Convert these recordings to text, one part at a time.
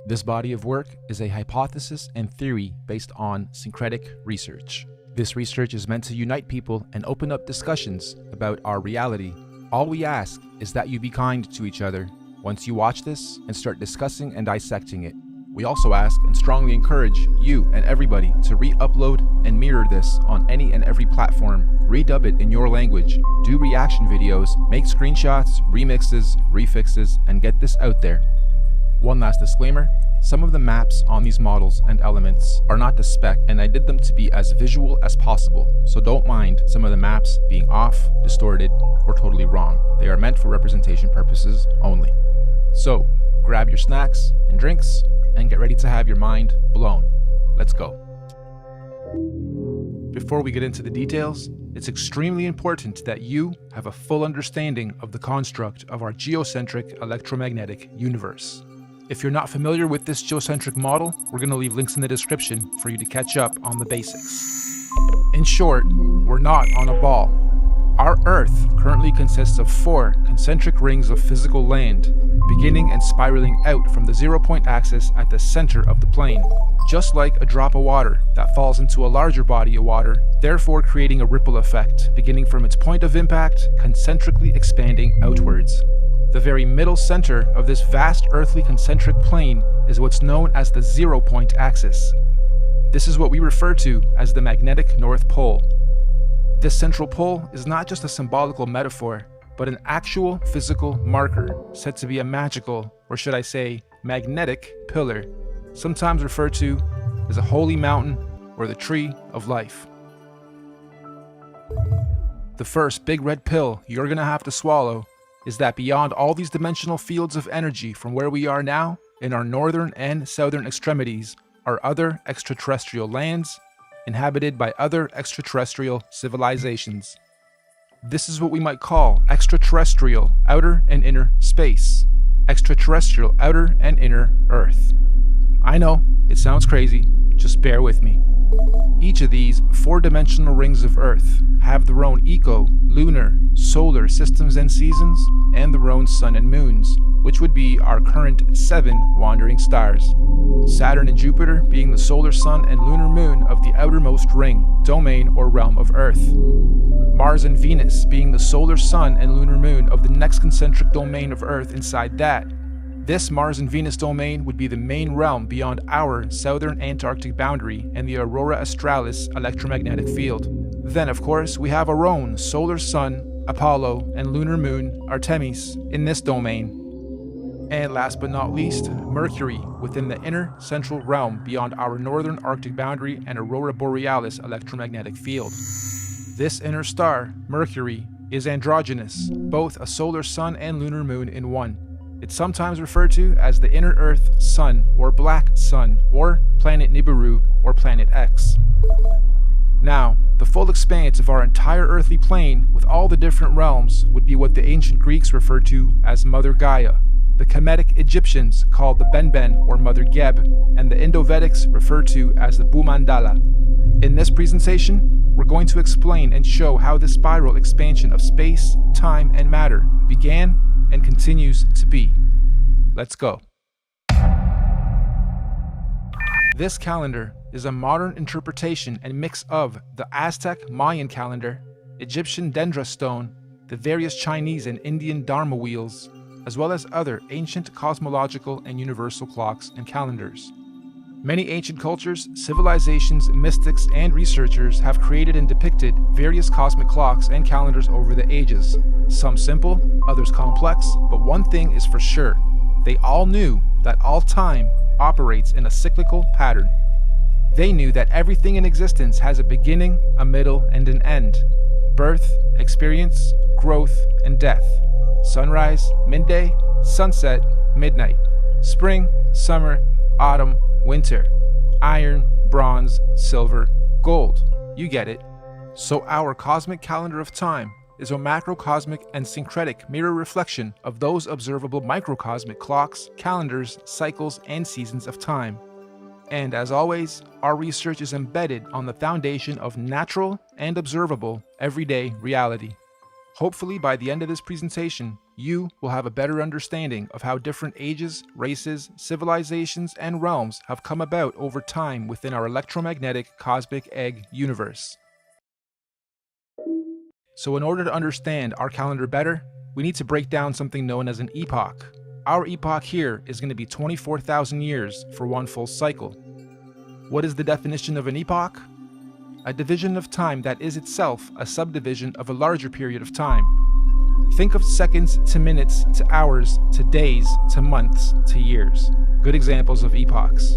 This body of work is a hypothesis and theory based on syncretic research. This research is meant to unite people and open up discussions about our reality. All we ask is that you be kind to each other once you watch this and start discussing and dissecting it. We also ask and strongly encourage you and everybody to re-upload and mirror this on any and every platform, redub it in your language, do reaction videos, make screenshots, remixes, refixes, and get this out there. One last disclaimer, some of the maps on these models and elements are not to spec, and I did them to be as visual as possible, so don't mind some of the maps being off, distorted, or totally wrong. They are meant for representation purposes only. So, grab your snacks and drinks, and get ready to have your mind blown. Let's go. Before we get into the details, it's extremely important that you have a full understanding of the construct of our geocentric electromagnetic universe. If you're not familiar with this geocentric model, we're going to leave links in the description for you to catch up on the basics. In short, we're not on a ball. Our Earth currently consists of 4 concentric rings of physical land, beginning and spiraling out from the 0-point axis at the center of the plane, just like a drop of water that falls into a larger body of water, therefore creating a ripple effect, beginning from its point of impact, concentrically expanding outwards. The very middle center of this vast earthly concentric plane is what's known as the 0-point axis. This is what we refer to as the magnetic North Pole. This central pole is not just a symbolical metaphor, but an actual physical marker said to be a magical, or should I say, magnetic pillar, sometimes referred to as a holy mountain or the tree of life. The first big red pill you're gonna have to swallow is that beyond all these dimensional fields of energy from where we are now, in our northern and southern extremities, are other extraterrestrial lands inhabited by other extraterrestrial civilizations. This is what we might call extraterrestrial outer and inner space, extraterrestrial outer and inner Earth. I know, it sounds crazy, just bear with me. Each of these 4-dimensional rings of Earth have their own lunar, solar systems and seasons, and their own sun and moons, which would be our current 7 wandering stars. Saturn and Jupiter being the solar sun and lunar moon of the outermost ring, domain, or realm of Earth. Mars and Venus being the solar sun and lunar moon of the next concentric domain of Earth inside that. This Mars and Venus domain would be the main realm beyond our southern Antarctic boundary and the Aurora Australis electromagnetic field. Then, of course, we have our own solar sun, Apollo, and lunar moon, Artemis, in this domain. And last but not least, Mercury within the inner central realm beyond our northern Arctic boundary and Aurora Borealis electromagnetic field. This inner star, Mercury, is androgynous, both a solar sun and lunar moon in one. It's sometimes referred to as the inner Earth Sun or Black Sun or Planet Nibiru or Planet X. Now, the full expanse of our entire earthly plane with all the different realms would be what the ancient Greeks referred to as Mother Gaia, the Cymatics Egyptians called the Benben or Mother Geb, and the Indo-Vedics referred to as the Bhumandala. In this presentation, we're going to explain and show how this spiral expansion of space, time, and matter began and continues to be. Let's go. This calendar is a modern interpretation and mix of the Aztec Mayan calendar, Egyptian dendra stone, the various Chinese and Indian dharma wheels, as well as other ancient cosmological and universal clocks and calendars. Many ancient cultures, civilizations, mystics, and researchers have created and depicted various cosmic clocks and calendars over the ages. Some simple, others complex, but one thing is for sure. They all knew that all time operates in a cyclical pattern. They knew that everything in existence has a beginning, a middle, and an end. Birth, experience, growth, and death. Sunrise, midday, sunset, midnight. Spring, summer, autumn, winter. Iron, bronze, silver, gold. You get it. So our cosmic calendar of time is a macrocosmic and syncretic mirror reflection of those observable microcosmic clocks, calendars, cycles, and seasons of time. And as always, our research is embedded on the foundation of natural and observable everyday reality. Hopefully, by the end of this presentation, you will have a better understanding of how different ages, races, civilizations, and realms have come about over time within our electromagnetic cosmic egg universe. So in order to understand our calendar better, we need to break down something known as an epoch. Our epoch here is going to be 24,000 years for one full cycle. What is the definition of an epoch? A division of time that is itself a subdivision of a larger period of time. Think of seconds to minutes to hours to days to months to years. Good examples of epochs.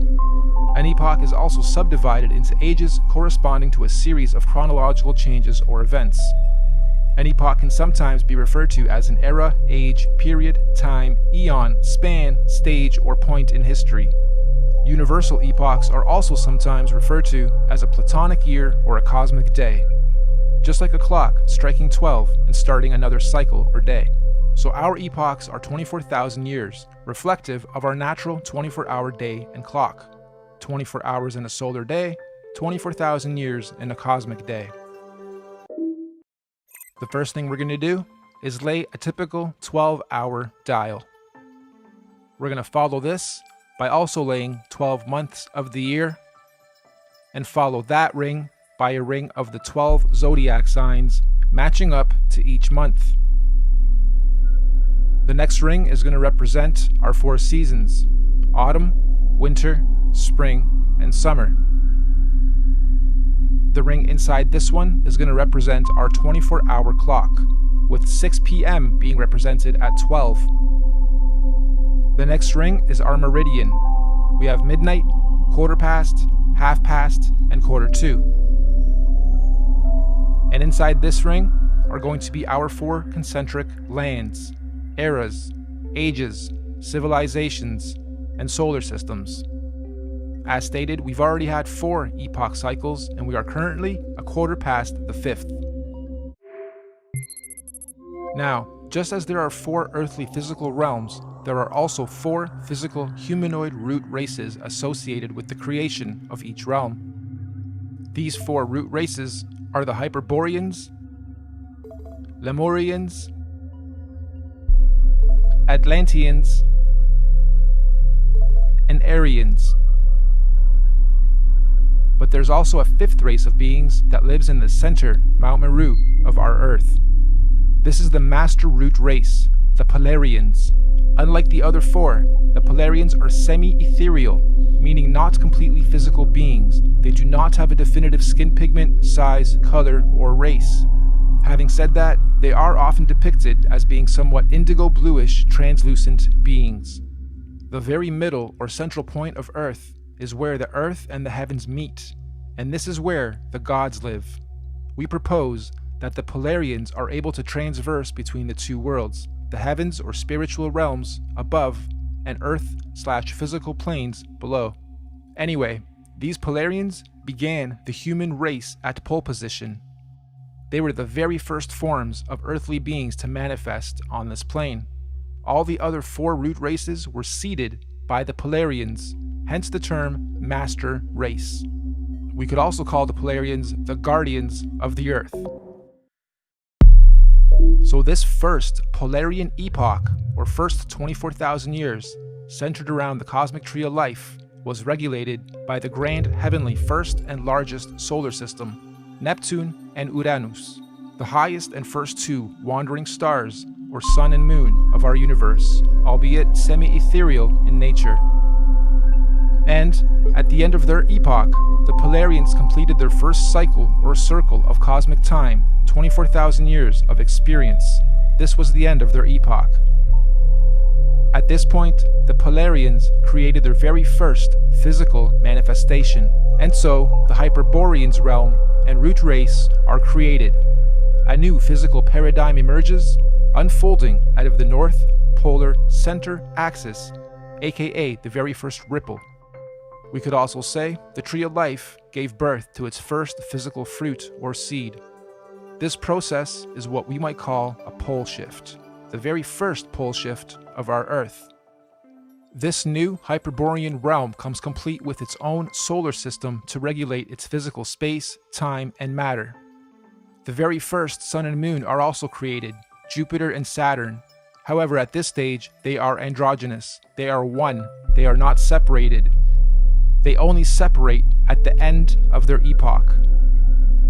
An epoch is also subdivided into ages corresponding to a series of chronological changes or events. An epoch can sometimes be referred to as an era, age, period, time, eon, span, stage, or point in history. Universal epochs are also sometimes referred to as a platonic year or a cosmic day. Just like a clock striking 12 and starting another cycle or day. So our epochs are 24,000 years, reflective of our natural 24-hour day and clock. 24 hours in a solar day, 24,000 years in a cosmic day. The first thing we're going to do is lay a typical 12-hour dial. We're going to follow this by also laying 12 months of the year, and follow that ring by a ring of the 12 zodiac signs matching up to each month. The next ring is going to represent our 4 seasons: autumn, winter, spring, and summer. The ring inside this one is going to represent our 24-hour clock, with 6 p.m. being represented at 12. The next ring is our meridian. We have midnight, quarter past, half past, and quarter to. And inside this ring are going to be our 4 concentric lands, eras, ages, civilizations, and solar systems. As stated, we've already had 4 epoch cycles, and we are currently a quarter past the 5th. Now, just as there are 4 earthly physical realms, there are also 4 physical humanoid root races associated with the creation of each realm. These 4 root races are the Hyperboreans, Lemurians, Atlanteans, and Aryans. But there's also a 5th race of beings that lives in the center, Mount Meru, of our Earth. This is the Master Root race, the Polarians. Unlike the other 4, the Polarians are semi-ethereal, meaning not completely physical beings. They do not have a definitive skin pigment, size, color, or race. Having said that, they are often depicted as being somewhat indigo-bluish, translucent beings. The very middle or central point of Earth is where the earth and the heavens meet, and this is where the gods live. We propose that the Polarians are able to transverse between the 2 worlds, the heavens or spiritual realms above, and earth/physical planes below. Anyway, these Polarians began the human race at pole position. They were the very first forms of earthly beings to manifest on this plane. All the other 4 root races were seeded by the Polarians, hence the term Master Race. We could also call the Polarians the Guardians of the Earth. So this first Polarian epoch, or first 24,000 years, centered around the cosmic tree of life, was regulated by the grand heavenly first and largest solar system, Neptune and Uranus, the highest and first 2 wandering stars, or sun and moon, of our universe, albeit semi-ethereal in nature. And, at the end of their epoch, the Polarians completed their first cycle or circle of cosmic time, 24,000 years of experience. This was the end of their epoch. At this point, the Polarians created their very first physical manifestation, and so the Hyperboreans realm and root race are created. A new physical paradigm emerges, unfolding out of the North Polar Center Axis, aka the very first ripple. We could also say the tree of life gave birth to its first physical fruit or seed. This process is what we might call a pole shift, the very first pole shift of our Earth. This new Hyperborean realm comes complete with its own solar system to regulate its physical space, time, and matter. The very first Sun and Moon are also created, Jupiter and Saturn. However, at this stage, they are androgynous. They are one. They are not separated. They only separate at the end of their epoch.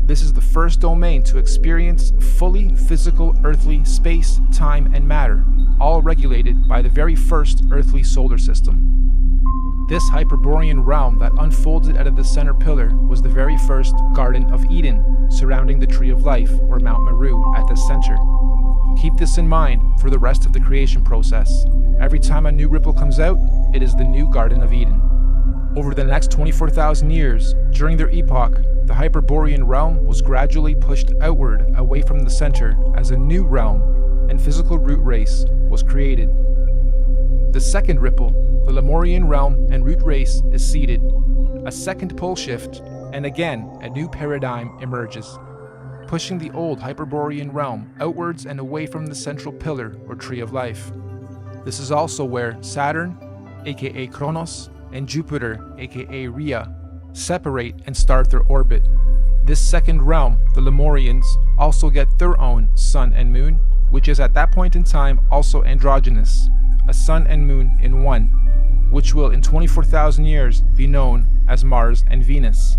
This is the first domain to experience fully physical earthly space, time, and matter, all regulated by the very first earthly solar system. This Hyperborean realm that unfolded out of the center pillar was the very first Garden of Eden, surrounding the Tree of Life, or Mount Meru, at the center. Keep this in mind for the rest of the creation process. Every time a new ripple comes out, it is the new Garden of Eden. Over the next 24,000 years, during their epoch, the Hyperborean realm was gradually pushed outward away from the center as a new realm and physical root race was created. The second ripple, the Lemurian realm and root race, is seeded. A second pole shift, and again a new paradigm emerges, pushing the old Hyperborean realm outwards and away from the central pillar or Tree of Life. This is also where Saturn, aka Kronos, and Jupiter, aka Rhea, separate and start their orbit. This second realm, the Lemurians, also get their own Sun and Moon, which is at that point in time also androgynous, a Sun and Moon in one, which will in 24,000 years be known as Mars and Venus.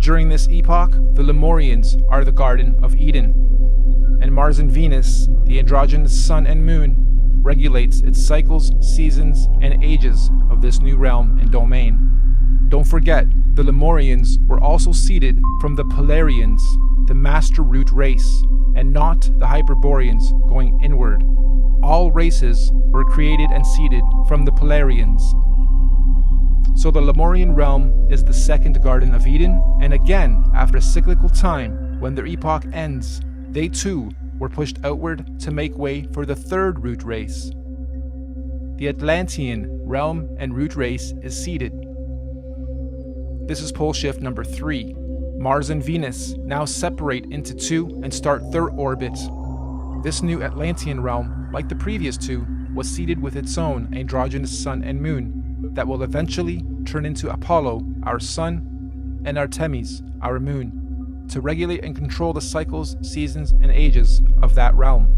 During this epoch, the Lemurians are the Garden of Eden, and Mars and Venus, the androgynous Sun and Moon, regulates its cycles, seasons, and ages of this new realm and domain. Don't forget, the Lemurians were also seeded from the Polarians, the master root race, and not the Hyperboreans going inward. All races were created and seeded from the Polarians. So the Lemurian realm is the second Garden of Eden, and again, after a cyclical time, when their epoch ends, they too were pushed outward to make way for the third root race. The Atlantean realm and root race is seeded. This is pole shift number 3. Mars and Venus now separate into two and start their orbit. This new Atlantean realm, like the previous two, was seeded with its own androgynous Sun and Moon that will eventually turn into Apollo, our Sun, and Artemis, our Moon, to regulate and control the cycles, seasons, and ages of that realm.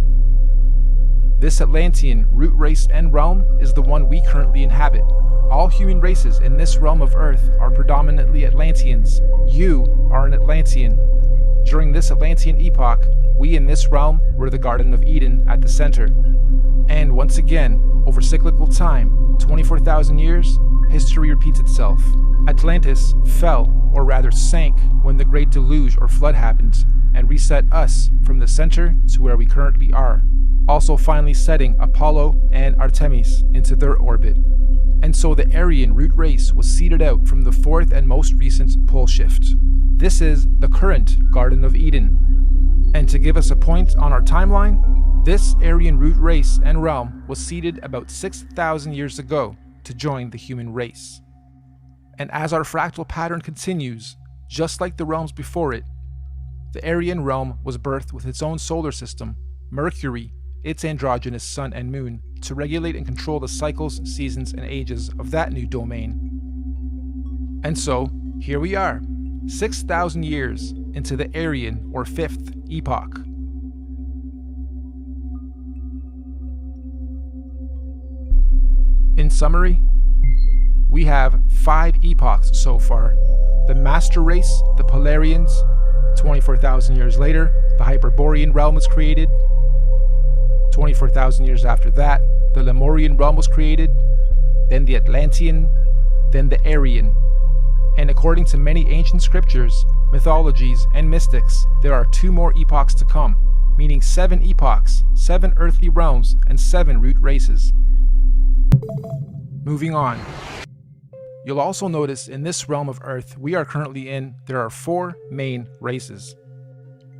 This Atlantean root race and realm is the one we currently inhabit. All human races in this realm of Earth are predominantly Atlanteans. You are an Atlantean. During this Atlantean epoch, we in this realm were the Garden of Eden at the center. And once again, over cyclical time, 24,000 years, history repeats itself. Atlantis fell, or rather sank, when the Great Deluge or Flood happened, and reset us from the center to where we currently are, also finally setting Apollo and Artemis into their orbit. And so the Aryan root race was seeded out from the fourth and most recent pole shift. This is the current Garden of Eden. And to give us a point on our timeline, this Aryan root race and realm was seeded about 6,000 years ago to join the human race. And as our fractal pattern continues, just like the realms before it, the Aryan realm was birthed with its own solar system, Mercury, its androgynous Sun and Moon, to regulate and control the cycles, seasons, and ages of that new domain. And so, here we are, 6,000 years into the Aryan or fifth epoch. In summary, we have 5 epochs so far. The Master Race, the Polarians. 24,000 years later, the Hyperborean realm was created. 24,000 years after that, the Lemurian realm was created. Then the Atlantean, then the Aryan. And according to many ancient scriptures, mythologies, and mystics, there are 2 more epochs to come, meaning 7 epochs, 7 earthly realms, and 7 root races. Moving on. You'll also notice in this realm of Earth we are currently in, there are 4 main races.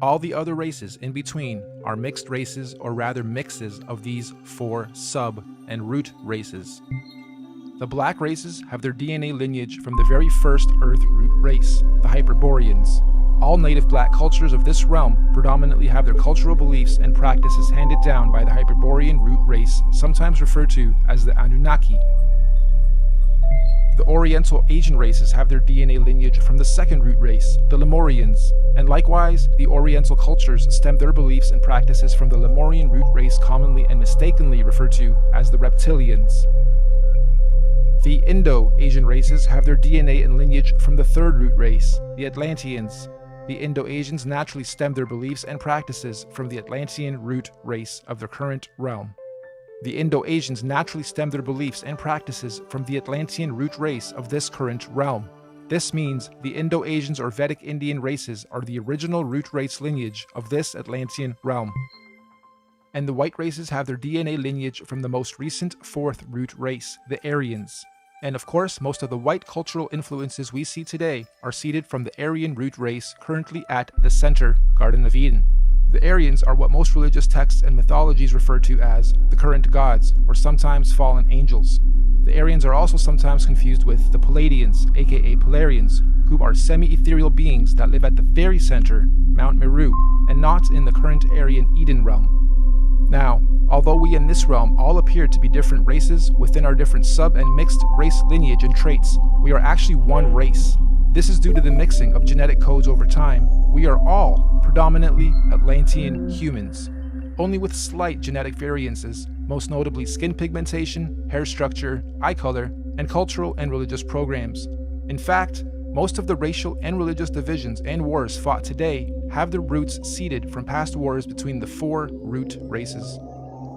All the other races in between are mixed races, or rather mixes of these 4 sub and root races. The black races have their DNA lineage from the very first Earth root race, the Hyperboreans. All native black cultures of this realm predominantly have their cultural beliefs and practices handed down by the Hyperborean root race, sometimes referred to as the Anunnaki. The Oriental Asian races have their DNA lineage from the second root race, the Lemurians, and likewise, the Oriental cultures stem their beliefs and practices from the Lemurian root race commonly and mistakenly referred to as the Reptilians. The Indo-Asian races have their DNA and lineage from the third root race, the Atlanteans. The Indo-Asians naturally stem their beliefs and practices from the Atlantean root race of their current realm. The Indo-Asians naturally stem their beliefs and practices from the Atlantean root race of this current realm. This means the Indo-Asians or Vedic Indian races are the original root race lineage of this Atlantean realm. And the white races have their DNA lineage from the most recent fourth root race, the Aryans. And of course, most of the white cultural influences we see today are seeded from the Aryan root race currently at the center, Garden of Eden. The Aryans are what most religious texts and mythologies refer to as the current gods, or sometimes fallen angels. The Aryans are also sometimes confused with the Palladians, aka Polarians, who are semi-ethereal beings that live at the very center, Mount Meru, and not in the current Aryan Eden realm. Now, although we in this realm all appear to be different races within our different sub and mixed race lineage and traits, we are actually one race. This is due to the mixing of genetic codes over time. We are all predominantly Atlantean humans, only with slight genetic variances, most notably skin pigmentation, hair structure, eye color, and cultural and religious programs. In fact, most of the racial and religious divisions and wars fought today have their roots seeded from past wars between the four root races.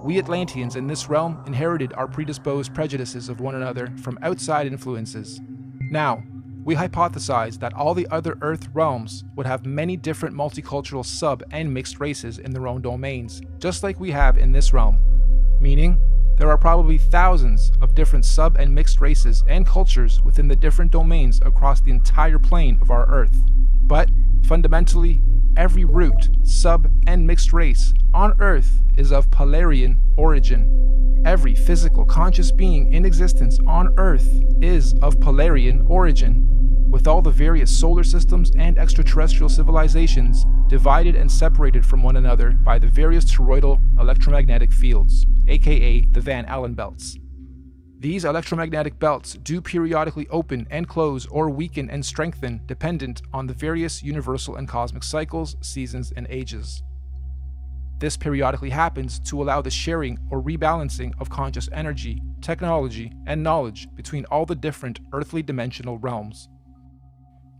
We Atlanteans in this realm inherited our predisposed prejudices of one another from outside influences. Now, we hypothesize that all the other Earth realms would have many different multicultural sub and mixed races in their own domains, just like we have in this realm. Meaning, there are probably thousands of different sub and mixed races and cultures within the different domains across the entire plane of our Earth. But, fundamentally, every root, sub, and mixed race on Earth is of Polarian origin. Every physical conscious being in existence on Earth is of Polarian origin, with all the various solar systems and extraterrestrial civilizations divided and separated from one another by the various toroidal electromagnetic fields, aka the Van Allen belts. These electromagnetic belts do periodically open and close or weaken and strengthen dependent on the various universal and cosmic cycles, seasons, and ages. This periodically happens to allow the sharing or rebalancing of conscious energy, technology, and knowledge between all the different earthly dimensional realms.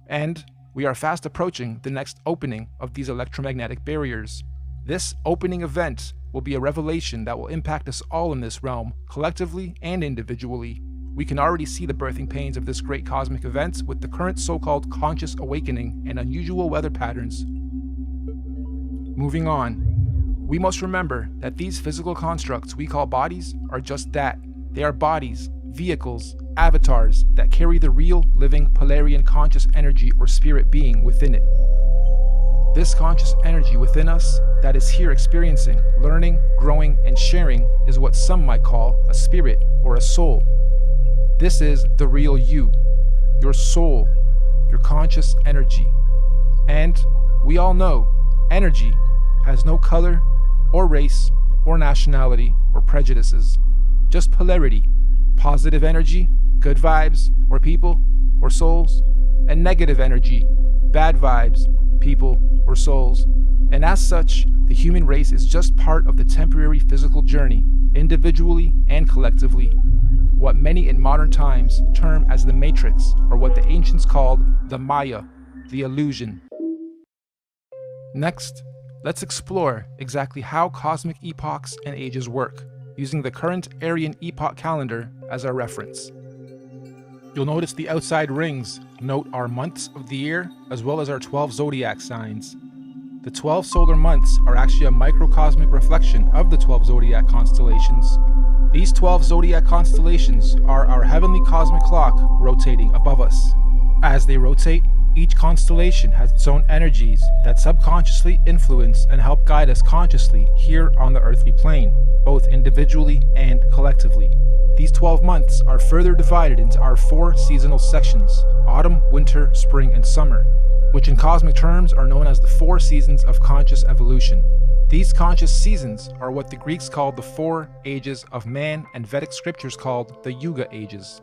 And we are fast approaching the next opening of these electromagnetic barriers. This opening event will be a revelation that will impact us all in this realm, collectively and individually. We can already see the birthing pains of this great cosmic event with the current so-called conscious awakening and unusual weather patterns. Moving on, we must remember that these physical constructs we call bodies are just that. They are bodies, vehicles, avatars that carry the real, living, Polarian conscious energy or spirit being within it. This conscious energy within us that is here experiencing, learning, growing, and sharing is what some might call a spirit or a soul. This is the real you, your soul, your conscious energy. And we all know energy has no color or race or nationality or prejudices, just polarity, positive energy, good vibes or people or souls, and negative energy, bad vibes, people or souls. And as such, the human race is just part of the temporary physical journey, individually and collectively, what many in modern times term as the matrix, or what the ancients called the Maya, the illusion. Next, let's explore exactly how cosmic epochs and ages work, using the current Aryan epoch calendar as our reference. You'll notice the outside rings note our months of the year, as well as our 12 zodiac signs. The 12 solar months are actually a microcosmic reflection of the 12 zodiac constellations. These 12 zodiac constellations are our heavenly cosmic clock rotating above us. As they rotate, each constellation has its own energies that subconsciously influence and help guide us consciously here on the earthly plane, both individually and collectively. These 12 months are further divided into our 4 seasonal sections: autumn, winter, spring, and summer, which in cosmic terms are known as the 4 seasons of conscious evolution. These conscious seasons are what the Greeks called the 4 ages of man and Vedic scriptures called the Yuga ages.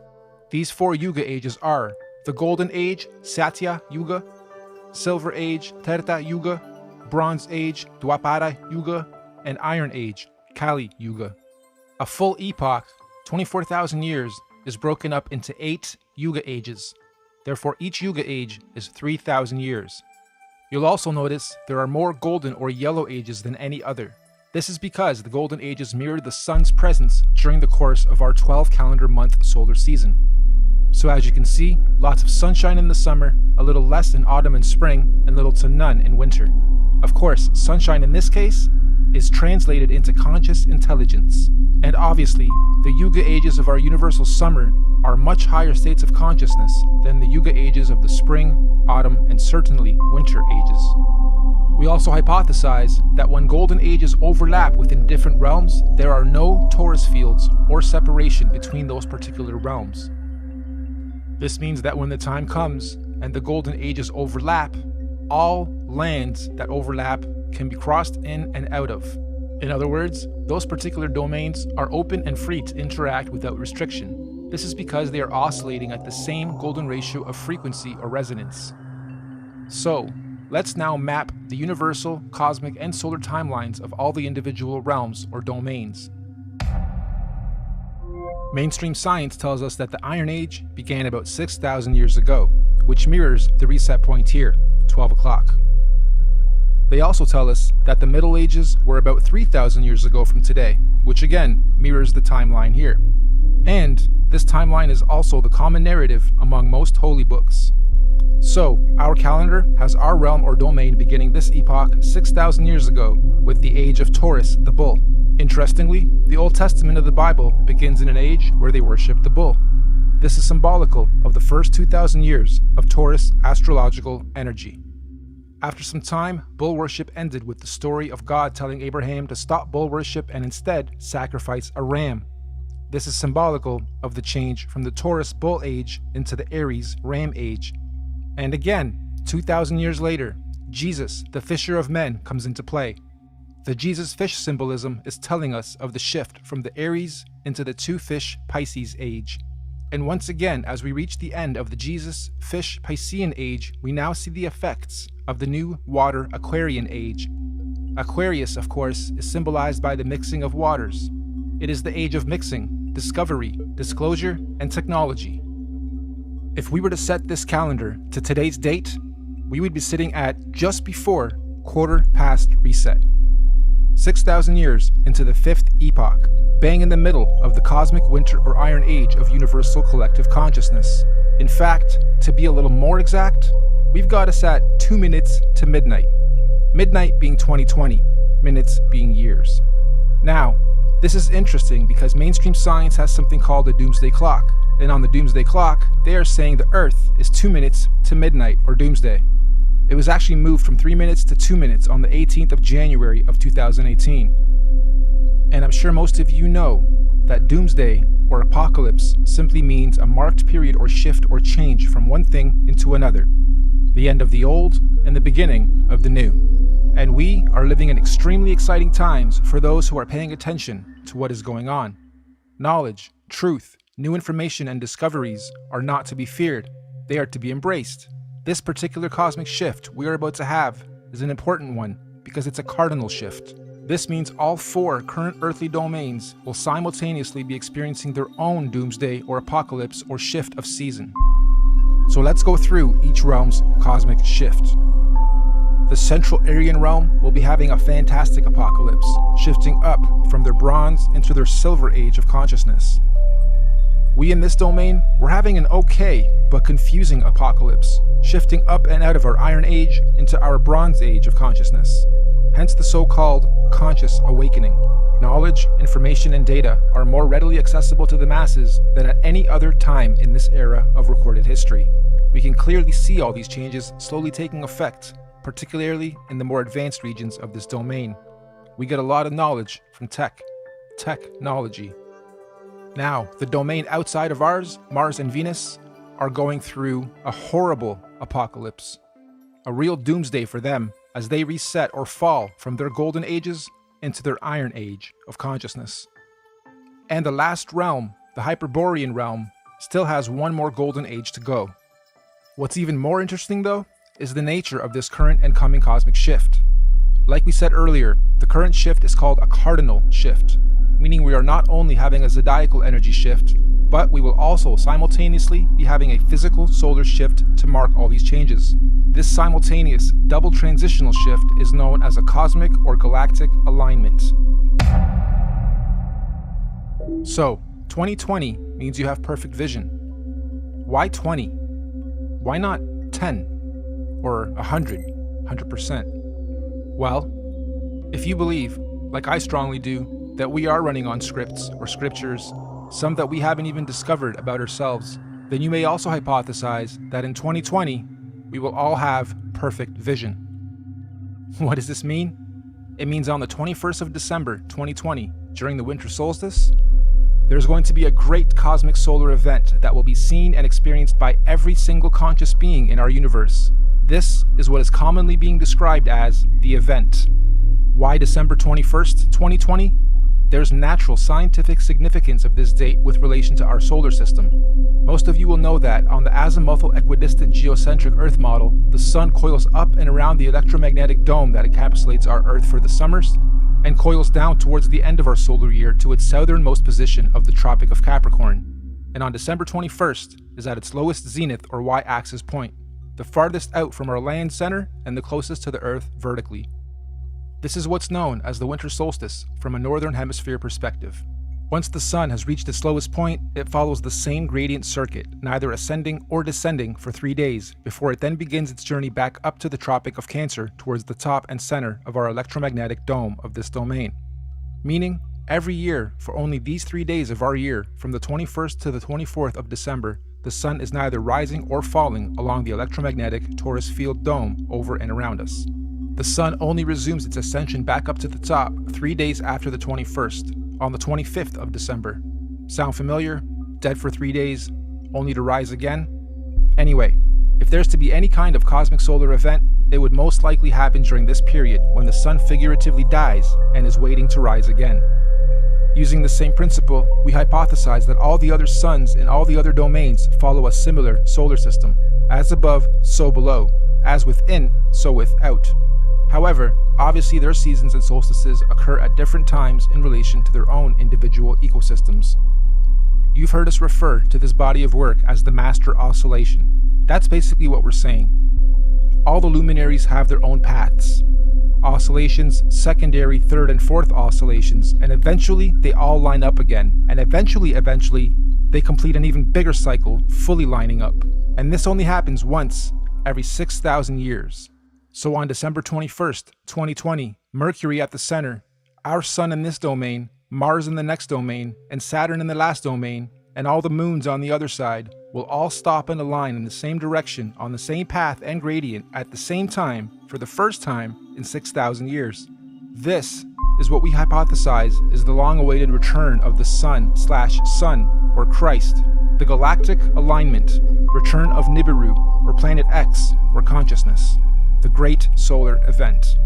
These 4 Yuga ages are the Golden Age, Satya Yuga, Silver Age, Treta Yuga, Bronze Age, Dwapara Yuga, and Iron Age, Kali Yuga. A full epoch, 24,000 years, is broken up into 8 Yuga ages. Therefore, each Yuga age is 3,000 years. You'll also notice there are more golden or yellow ages than any other. This is because the golden ages mirror the sun's presence during the course of our 12 calendar month solar season. So as you can see, lots of sunshine in the summer, a little less in autumn and spring, and little to none in winter. Of course, sunshine in this case is translated into conscious intelligence. And obviously, the Yuga ages of our universal summer are much higher states of consciousness than the Yuga ages of the spring, autumn, and certainly winter ages. We also hypothesize that when golden ages overlap within different realms, there are no torus fields or separation between those particular realms. This means that when the time comes and the golden ages overlap, all lands that overlap can be crossed in and out of. In other words, those particular domains are open and free to interact without restriction. This is because they are oscillating at the same golden ratio of frequency or resonance. So, let's now map the universal, cosmic, and solar timelines of all the individual realms or domains. Mainstream science tells us that the Iron Age began about 6,000 years ago, which mirrors the reset point here, 12 o'clock. They also tell us that the Middle Ages were about 3,000 years ago from today, which again mirrors the timeline here. And this timeline is also the common narrative among most holy books. So, our calendar has our realm or domain beginning this epoch 6,000 years ago with the age of Taurus, the bull. Interestingly, the Old Testament of the Bible begins in an age where they worship the bull. This is symbolical of the first 2,000 years of Taurus astrological energy. After some time, bull worship ended with the story of God telling Abraham to stop bull worship and instead sacrifice a ram. This is symbolical of the change from the Taurus bull age into the Aries ram age. And again, 2,000 years later, Jesus, the fisher of men, comes into play. The Jesus fish symbolism is telling us of the shift from the Aries into the 2-fish Pisces age. And once again, as we reach the end of the Jesus fish Piscean age, we now see the effects of the new water Aquarian age. Aquarius, of course, is symbolized by the mixing of waters. It is the age of mixing, discovery, disclosure, and technology. If we were to set this calendar to today's date, we would be sitting at just before quarter past reset. 6,000 years into the 5th epoch, bang in the middle of the cosmic winter or iron age of universal collective consciousness. In fact, to be a little more exact, we've got us at 2 minutes to midnight. Midnight being 2020, minutes being years. Now, this is interesting because mainstream science has something called a doomsday clock. And on the doomsday clock, they are saying the Earth is 2 minutes to midnight or doomsday. It was actually moved from 3 minutes to 2 minutes on the 18th of January of 2018. And I'm sure most of you know that doomsday or apocalypse simply means a marked period or shift or change from one thing into another. The end of the old and the beginning of the new. And we are living in extremely exciting times for those who are paying attention to what is going on. Knowledge, truth, new information and discoveries are not to be feared. They are to be embraced. This particular cosmic shift we are about to have is an important one because it's a cardinal shift. This means all 4 current earthly domains will simultaneously be experiencing their own doomsday or apocalypse or shift of season. So let's go through each realm's cosmic shift. The Central Aryan realm will be having a fantastic apocalypse, shifting up from their bronze into their silver age of consciousness. We in this domain, we're having an okay but confusing apocalypse, shifting up and out of our Iron Age into our Bronze Age of consciousness. Hence the so-called conscious awakening. Knowledge, information, and data are more readily accessible to the masses than at any other time in this era of recorded history. We can clearly see all these changes slowly taking effect, particularly in the more advanced regions of this domain. We get a lot of knowledge from technology. Now, the domain outside of ours, Mars and Venus, are going through a horrible apocalypse. A real doomsday for them as they reset or fall from their golden ages into their iron age of consciousness. And the last realm, the Hyperborean realm, still has one more golden age to go. What's even more interesting, though, is the nature of this current and coming cosmic shift. Like we said earlier, the current shift is called a cardinal shift, meaning we are not only having a zodiacal energy shift, but we will also simultaneously be having a physical solar shift to mark all these changes. This simultaneous double transitional shift is known as a cosmic or galactic alignment. So, 2020 means you have perfect vision. Why 20? Why not 10? Or 100%? Well, if you believe, like I strongly do, that we are running on scripts or scriptures, some that we haven't even discovered about ourselves, then you may also hypothesize that in 2020, we will all have perfect vision. What does this mean? It means on the 21st of December, 2020, during the winter solstice, there's going to be a great cosmic solar event that will be seen and experienced by every single conscious being in our universe. This is what is commonly being described as the event. Why December 21st, 2020? There's natural scientific significance of this date with relation to our solar system. Most of you will know that on the azimuthal equidistant geocentric Earth model, the Sun coils up and around the electromagnetic dome that encapsulates our Earth for the summers, and coils down towards the end of our solar year to its southernmost position of the Tropic of Capricorn. And on December 21st is at its lowest zenith or y-axis point, the farthest out from our land center and the closest to the Earth vertically. This is what's known as the winter solstice from a northern hemisphere perspective. Once the Sun has reached its lowest point, it follows the same gradient circuit, neither ascending or descending for 3 days, before it then begins its journey back up to the Tropic of Cancer towards the top and center of our electromagnetic dome of this domain. Meaning, every year, for only these 3 days of our year, from the 21st to the 24th of December, the Sun is neither rising or falling along the electromagnetic torus field dome over and around us. The Sun only resumes its ascension back up to the top 3 days after the 21st, on the 25th of December. Sound familiar? Dead for 3 days, only to rise again? Anyway, if there's to be any kind of cosmic solar event, it would most likely happen during this period when the Sun figuratively dies and is waiting to rise again. Using the same principle, we hypothesize that all the other suns in all the other domains follow a similar solar system. As above, so below. As within, so without. However, obviously their seasons and solstices occur at different times in relation to their own individual ecosystems. You've heard us refer to this body of work as the master oscillation. That's basically what we're saying. All the luminaries have their own paths. Oscillations, secondary, third, and fourth oscillations, and eventually they all line up again, and eventually, they complete an even bigger cycle, fully lining up. And this only happens once every 6,000 years. So on December 21st, 2020, Mercury at the center, our Sun in this domain, Mars in the next domain, and Saturn in the last domain, and all the moons on the other side, will all stop and align in the same direction on the same path and gradient at the same time for the first time in 6,000 years. This is what we hypothesize is the long-awaited return of the Sun/Sun, or Christ, the galactic alignment, return of Nibiru, or Planet X, or consciousness, the great solar event.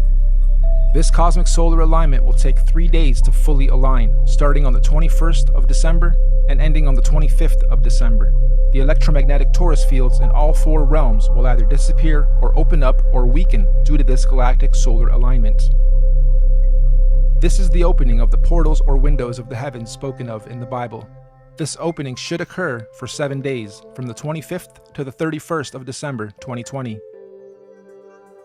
This cosmic solar alignment will take 3 days to fully align, starting on the 21st of December and ending on the 25th of December. The electromagnetic torus fields in all 4 realms will either disappear or open up or weaken due to this galactic solar alignment. This is the opening of the portals or windows of the heavens spoken of in the Bible. This opening should occur for 7 days, from the 25th to the 31st of December 2020.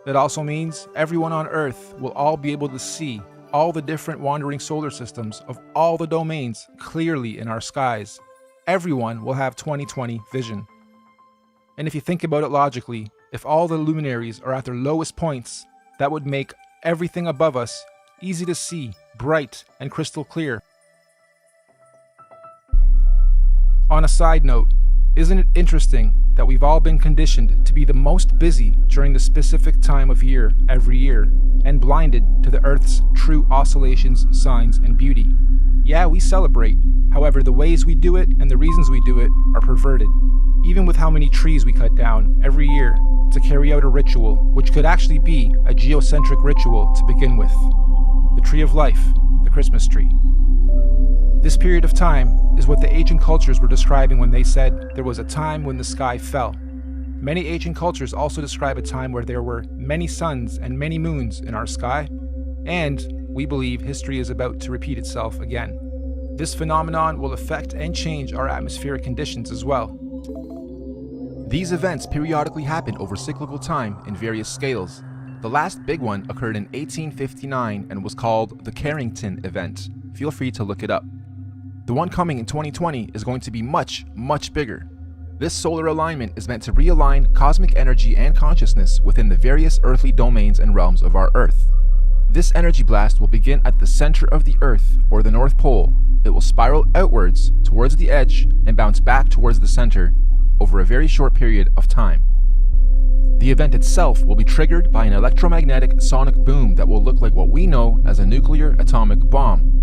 That also means everyone on Earth will all be able to see all the different wandering solar systems of all the domains clearly in our skies. Everyone will have 2020 vision. And if you think about it logically, if all the luminaries are at their lowest points, that would make everything above us easy to see, bright, and crystal clear. On a side note, isn't it interesting that we've all been conditioned to be the most busy during the specific time of year every year, and blinded to the Earth's true oscillations, signs, and beauty? Yeah, we celebrate. However, the ways we do it and the reasons we do it are perverted. Even with how many trees we cut down every year to carry out a ritual, which could actually be a geocentric ritual to begin with. The tree of life, the Christmas tree. This period of time is what the ancient cultures were describing when they said there was a time when the sky fell. Many ancient cultures also describe a time where there were many suns and many moons in our sky, and we believe history is about to repeat itself again. This phenomenon will affect and change our atmospheric conditions as well. These events periodically happen over cyclical time in various scales. The last big one occurred in 1859 and was called the Carrington event. Feel free to look it up. The one coming in 2020 is going to be much, much bigger. This solar alignment is meant to realign cosmic energy and consciousness within the various earthly domains and realms of our Earth. This energy blast will begin at the center of the Earth, or the North Pole. It will spiral outwards towards the edge and bounce back towards the center over a very short period of time. The event itself will be triggered by an electromagnetic sonic boom that will look like what we know as a nuclear atomic bomb.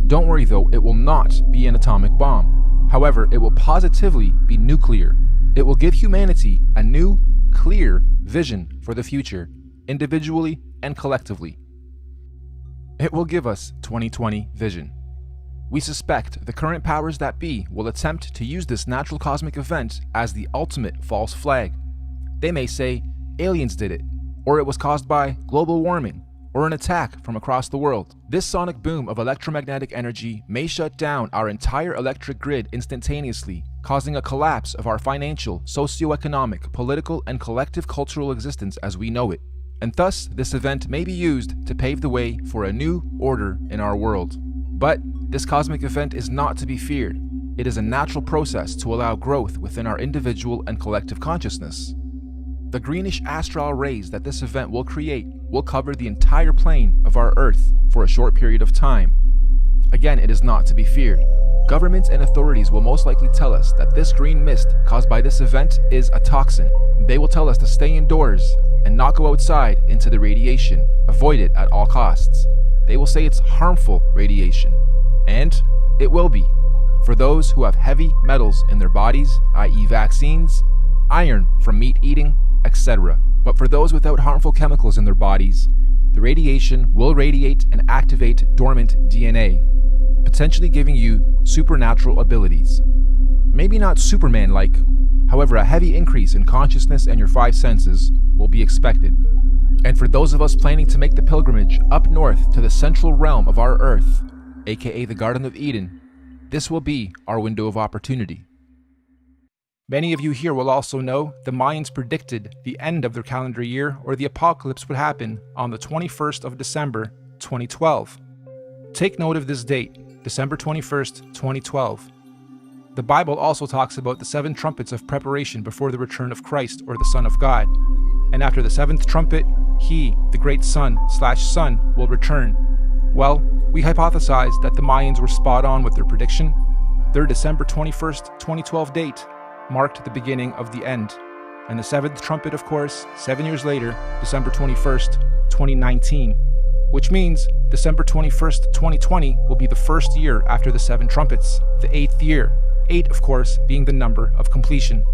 Don't worry though, it will not be an atomic bomb. However, it will positively be nuclear. It will give humanity a new, clear vision for the future, individually and collectively. It will give us 2020 vision. We suspect the current powers that be will attempt to use this natural cosmic event as the ultimate false flag. They may say aliens did it, or it was caused by global warming, or an attack from across the world. This sonic boom of electromagnetic energy may shut down our entire electric grid instantaneously, causing a collapse of our financial, socio-economic, political, and collective cultural existence as we know it. And thus, this event may be used to pave the way for a new order in our world. But this cosmic event is not to be feared. It is a natural process to allow growth within our individual and collective consciousness. The greenish astral rays that this event will create will cover the entire plane of our Earth for a short period of time. Again, it is not to be feared. Governments and authorities will most likely tell us that this green mist caused by this event is a toxin. They will tell us to stay indoors and not go outside into the radiation. Avoid it at all costs. They will say it's harmful radiation. And it will be. For those who have heavy metals in their bodies, i.e. vaccines, iron from meat eating, etc. But for those without harmful chemicals in their bodies, the radiation will radiate and activate dormant DNA, potentially giving you supernatural abilities. Maybe not Superman-like, however, a heavy increase in consciousness and your 5 senses will be expected. And for those of us planning to make the pilgrimage up north to the central realm of our Earth, aka the Garden of Eden, this will be our window of opportunity. Many of you here will also know the Mayans predicted the end of their calendar year, or the apocalypse, would happen on the 21st of December, 2012. Take note of this date, December 21st, 2012. The Bible also talks about the 7 trumpets of preparation before the return of Christ, or the Son of God. And after the 7th trumpet, he, the great Son, will return. Well, we hypothesized that the Mayans were spot on with their prediction. Their December 21st, 2012 date marked the beginning of the end. And the 7th trumpet, of course, 7 years later, December 21st, 2019. Which means December 21st, 2020 will be the first year after the 7 trumpets, the 8th year. 8, of course, being the number of completion.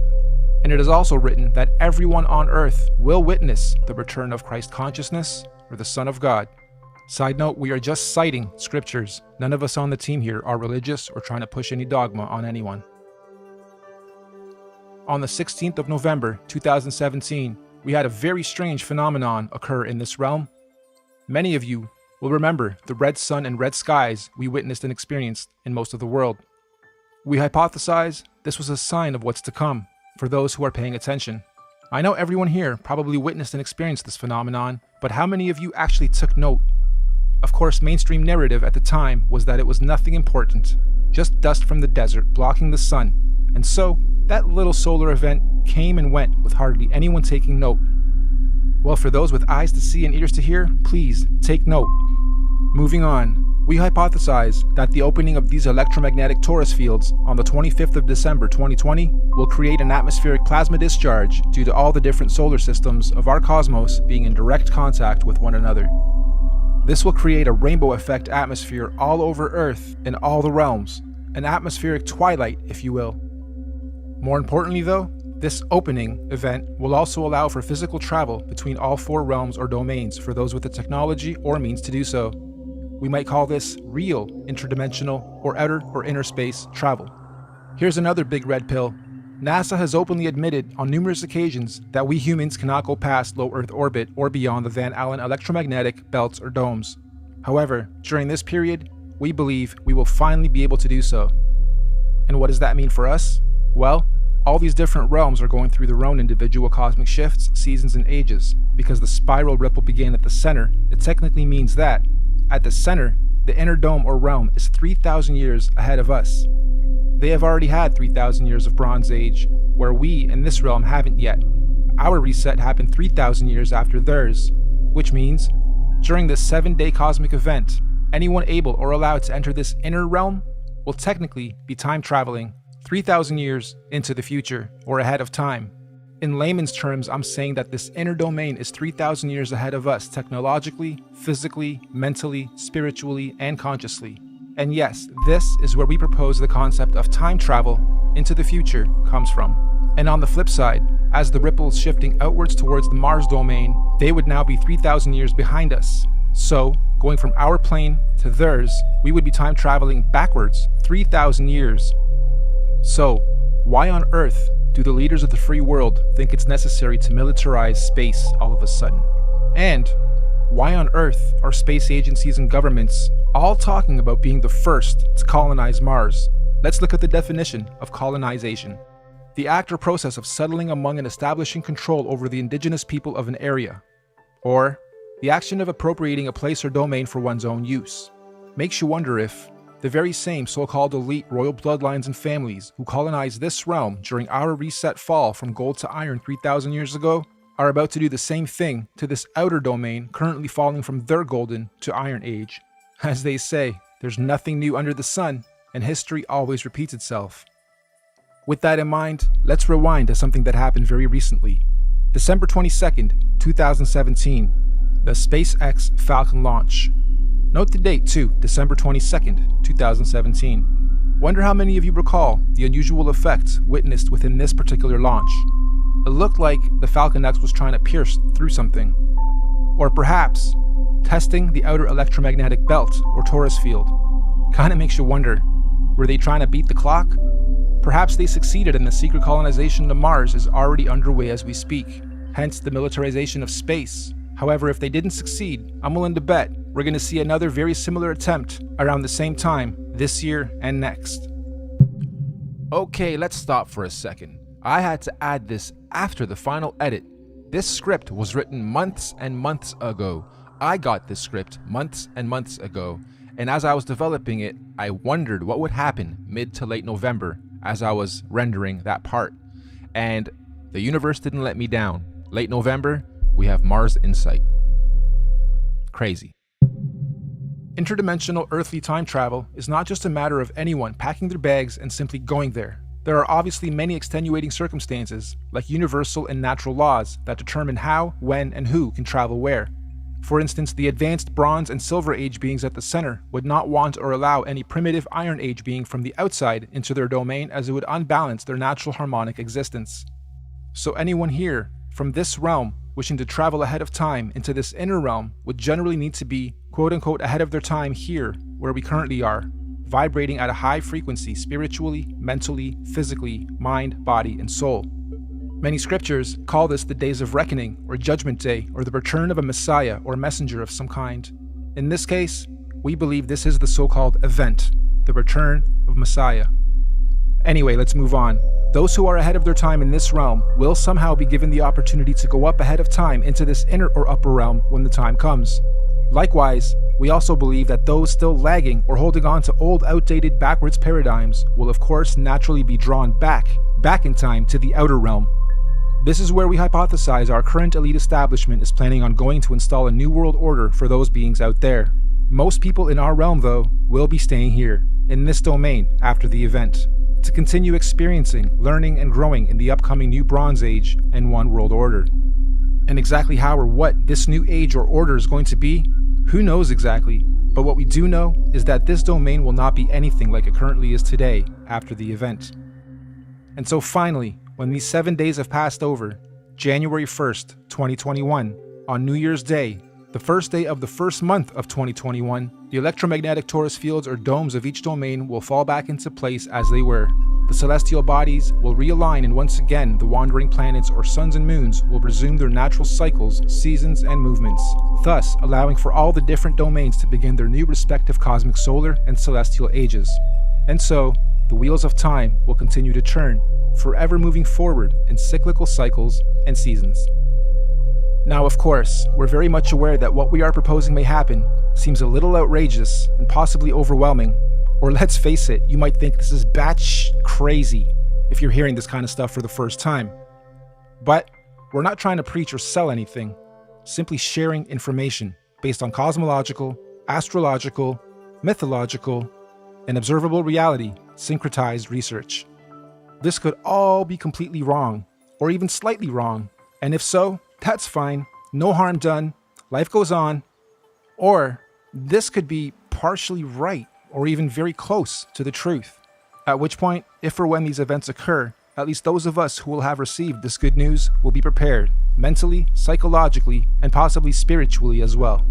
And it is also written that everyone on earth will witness the return of Christ consciousness, or the Son of God. Side note, we are just citing scriptures. None of us on the team here are religious or trying to push any dogma on anyone. On the 16th of November, 2017, we had a very strange phenomenon occur in this realm. Many of you will remember the red sun and red skies we witnessed and experienced in most of the world. We hypothesize this was a sign of what's to come for those who are paying attention. I know everyone here probably witnessed and experienced this phenomenon, but how many of you actually took note? Of course, mainstream narrative at the time was that it was nothing important, just dust from the desert blocking the sun, and so that little solar event came and went with hardly anyone taking note. Well, for those with eyes to see and ears to hear, please take note. Moving on, we hypothesize that the opening of these electromagnetic torus fields on the 25th of December 2020 will create an atmospheric plasma discharge due to all the different solar systems of our cosmos being in direct contact with one another. This will create a rainbow effect atmosphere all over Earth in all the realms, an atmospheric twilight, if you will. More importantly though, this opening event will also allow for physical travel between all 4 realms or domains for those with the technology or means to do so. We might call this real interdimensional or outer or inner space travel. Here's another big red pill. NASA has openly admitted on numerous occasions that we humans cannot go past low Earth orbit or beyond the Van Allen electromagnetic belts or domes. However, during this period, we believe we will finally be able to do so. And what does that mean for us? Well, all these different realms are going through their own individual cosmic shifts, seasons, and ages. Because the spiral ripple began at the center, it technically means that, at the center, the inner dome or realm is 3,000 years ahead of us. They have already had 3,000 years of Bronze Age, where we in this realm haven't yet. Our reset happened 3,000 years after theirs, which means, during this 7-day cosmic event, anyone able or allowed to enter this inner realm will technically be time traveling 3,000 years into the future or ahead of time. In layman's terms, I'm saying that this inner domain is 3,000 years ahead of us technologically, physically, mentally, spiritually, and consciously. And yes, this is where we propose the concept of time travel into the future comes from. And on the flip side, as the ripples shifting outwards towards the Mars domain, they would now be 3,000 years behind us. So, going from our plane to theirs, we would be time traveling backwards 3,000 years. So, why on earth do the leaders of the free world think it's necessary to militarize space all of a sudden? And why on earth are space agencies and governments all talking about being the first to colonize Mars? Let's look at the definition of colonization. The act or process of settling among and establishing control over the indigenous people of an area. Or, the action of appropriating a place or domain for one's own use. Makes you wonder if the very same so-called elite royal bloodlines and families who colonized this realm during our reset fall from gold to iron 3,000 years ago are about to do the same thing to this outer domain currently falling from their golden to iron age. As they say, there's nothing new under the sun, and history always repeats itself. With that in mind, let's rewind to something that happened very recently. December 22nd, 2017, the SpaceX Falcon launch. Note the date too, December 22nd, 2017. Wonder how many of you recall the unusual effects witnessed within this particular launch. It looked like the Falcon X was trying to pierce through something. Or perhaps, testing the outer electromagnetic belt or torus field. Kinda makes you wonder, were they trying to beat the clock? Perhaps they succeeded and the secret colonization of Mars is already underway as we speak, hence the militarization of space. However, if they didn't succeed, I'm willing to bet we're going to see another very similar attempt around the same time this year and next. Okay, let's stop for a second. I had to add this after the final edit. This script was written months and months ago. I got this script months and months ago, and as I was developing it, I wondered what would happen mid to late November as I was rendering that part. And the universe didn't let me down. Late November, we have Mars Insight. Crazy. Interdimensional earthly time travel is not just a matter of anyone packing their bags and simply going there. There are obviously many extenuating circumstances, like universal and natural laws, that determine how, when, and who can travel where. For instance, the advanced Bronze and Silver Age beings at the center would not want or allow any primitive Iron Age being from the outside into their domain, as it would unbalance their natural harmonic existence. So anyone here, from this realm, wishing to travel ahead of time into this inner realm would generally need to be quote-unquote ahead of their time here, where we currently are, vibrating at a high frequency spiritually, mentally, physically, mind, body, and soul. Many scriptures call this the days of reckoning, or judgment day, or the return of a messiah or messenger of some kind. In this case, we believe this is the so-called event, the return of Messiah. Anyway, let's move on. Those who are ahead of their time in this realm will somehow be given the opportunity to go up ahead of time into this inner or upper realm when the time comes. Likewise, we also believe that those still lagging or holding on to old, outdated, backwards paradigms will of course naturally be drawn back in time to the outer realm. This is where we hypothesize our current elite establishment is planning on going to install a new world order for those beings out there. Most people in our realm, though, will be staying here, in this domain, after the event, to continue experiencing, learning, and growing in the upcoming new Bronze Age and One World Order. And exactly how or what this new age or order is going to be, who knows exactly, but what we do know is that this domain will not be anything like it currently is today after the event. And so finally, when these 7 days have passed over, January 1st, 2021, on New Year's Day, The first day of the first month of 2021, the electromagnetic torus fields or domes of each domain will fall back into place as they were. The celestial bodies will realign, and once again the wandering planets or suns and moons will resume their natural cycles, seasons, and movements, thus allowing for all the different domains to begin their new respective cosmic solar and celestial ages. And so, the wheels of time will continue to turn, forever moving forward in cyclical cycles and seasons. Now, of course, we're very much aware that what we are proposing may happen seems a little outrageous and possibly overwhelming, or let's face it, you might think this is batsh crazy if you're hearing this kind of stuff for the first time. But we're not trying to preach or sell anything, simply sharing information based on cosmological, astrological, mythological, and observable reality syncretized research. This could all be completely wrong, or even slightly wrong, and if so, that's fine, no harm done, life goes on. Or this could be partially right, or even very close to the truth. At which point, if or when these events occur, at least those of us who will have received this good news will be prepared, mentally, psychologically, and possibly spiritually as well.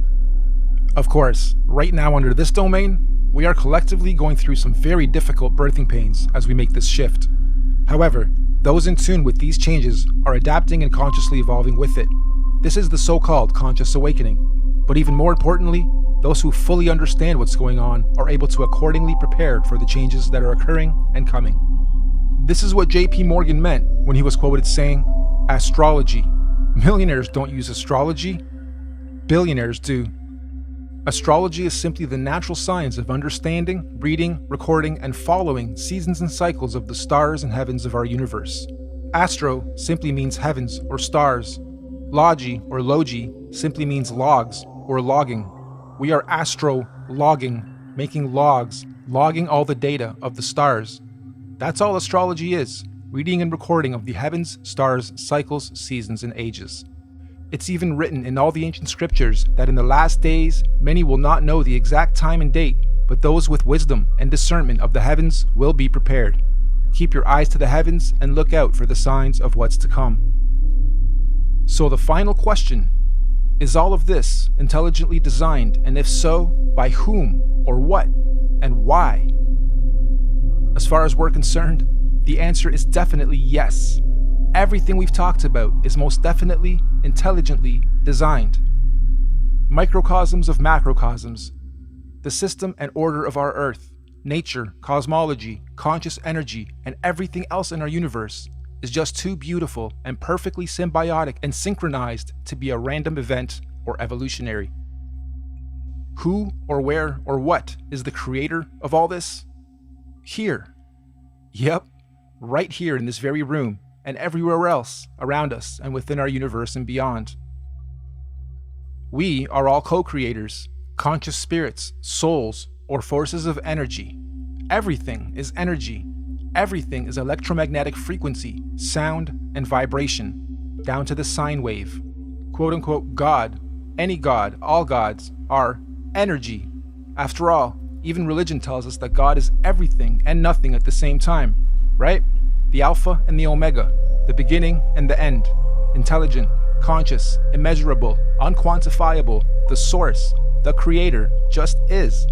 Of course, right now under this domain, we are collectively going through some very difficult birthing pains as we make this shift. However, those in tune with these changes are adapting and consciously evolving with it. This is the so-called conscious awakening. But even more importantly, those who fully understand what's going on are able to accordingly prepare for the changes that are occurring and coming. This is what J.P. Morgan meant when he was quoted saying, "Astrology. Millionaires don't use astrology. Billionaires do." Astrology is simply the natural science of understanding, reading, recording, and following seasons and cycles of the stars and heavens of our universe. Astro simply means heavens or stars. Logi or logi simply means logs or logging. We are astro-logging, making logs, logging all the data of the stars. That's all astrology is, reading and recording of the heavens, stars, cycles, seasons, and ages. It's even written in all the ancient scriptures that in the last days, many will not know the exact time and date, but those with wisdom and discernment of the heavens will be prepared. Keep your eyes to the heavens and look out for the signs of what's to come. So the final question, is all of this intelligently designed, and if so, by whom, or what, and why? As far as we're concerned, the answer is definitely yes. Everything we've talked about is most definitely intelligently designed. Microcosms of macrocosms, the system and order of our Earth, nature, cosmology, conscious energy, and everything else in our universe is just too beautiful and perfectly symbiotic and synchronized to be a random event or evolutionary. Who or where or what is the creator of all this? Here. Yep, right here in this very room, and everywhere else around us and within our universe and beyond. We are all co-creators, conscious spirits, souls, or forces of energy. Everything is energy. Everything is electromagnetic frequency, sound, and vibration, down to the sine wave. Quote-unquote God, any God, all gods, are energy. After all, even religion tells us that God is everything and nothing at the same time, right? The Alpha and the Omega, the beginning and the end, intelligent, conscious, immeasurable, unquantifiable, the source, the creator, just is.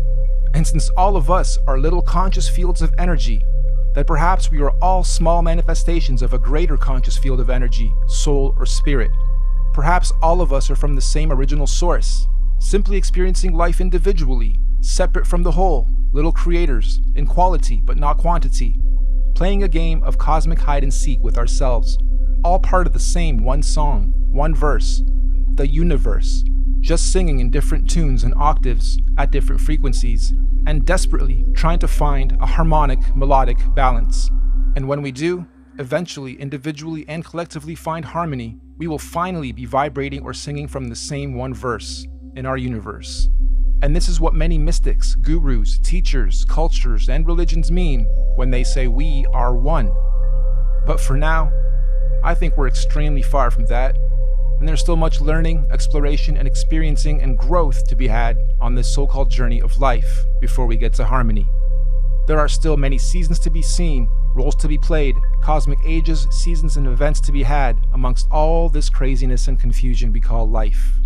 And since all of us are little conscious fields of energy, that perhaps we are all small manifestations of a greater conscious field of energy, soul, or spirit. Perhaps all of us are from the same original source, simply experiencing life individually, separate from the whole, little creators, in quality but not quantity, playing a game of cosmic hide and seek with ourselves, all part of the same one song, one verse, the universe, just singing in different tunes and octaves at different frequencies, and desperately trying to find a harmonic, melodic balance. And when we do, eventually, individually and collectively find harmony, we will finally be vibrating or singing from the same one verse in our universe. And this is what many mystics, gurus, teachers, cultures, and religions mean when they say we are one. But for now, I think we're extremely far from that, and there's still much learning, exploration, and experiencing and growth to be had on this so-called journey of life before we get to harmony. There are still many seasons to be seen, roles to be played, cosmic ages, seasons, and events to be had amongst all this craziness and confusion we call life.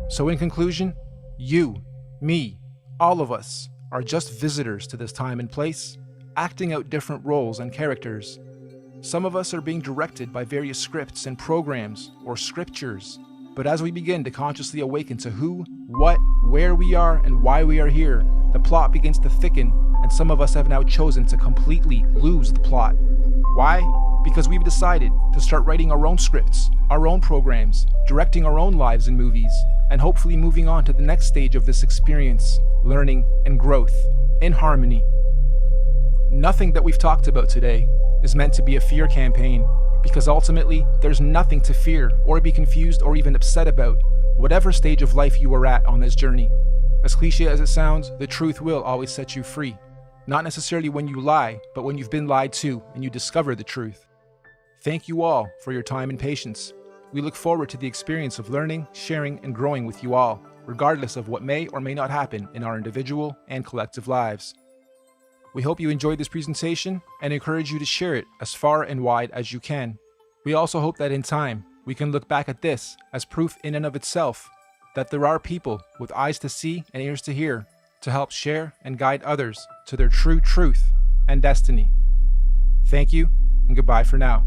So in conclusion, you, me, all of us are just visitors to this time and place, acting out different roles and characters. Some of us are being directed by various scripts and programs or scriptures, but as we begin to consciously awaken to who, what, where we are, and why we are here, the plot begins to thicken, and some of us have now chosen to completely lose the plot. Why? Because we've decided to start writing our own scripts, our own programs, directing our own lives and movies, and hopefully moving on to the next stage of this experience, learning and growth, in harmony. Nothing that we've talked about today is meant to be a fear campaign, because ultimately, there's nothing to fear or be confused or even upset about, whatever stage of life you are at on this journey. As cliche as it sounds, the truth will always set you free. Not necessarily when you lie, but when you've been lied to and you discover the truth. Thank you all for your time and patience. We look forward to the experience of learning, sharing, and growing with you all, regardless of what may or may not happen in our individual and collective lives. We hope you enjoyed this presentation and encourage you to share it as far and wide as you can. We also hope that in time, we can look back at this as proof in and of itself that there are people with eyes to see and ears to hear to help share and guide others to their true truth and destiny. Thank you, and goodbye for now.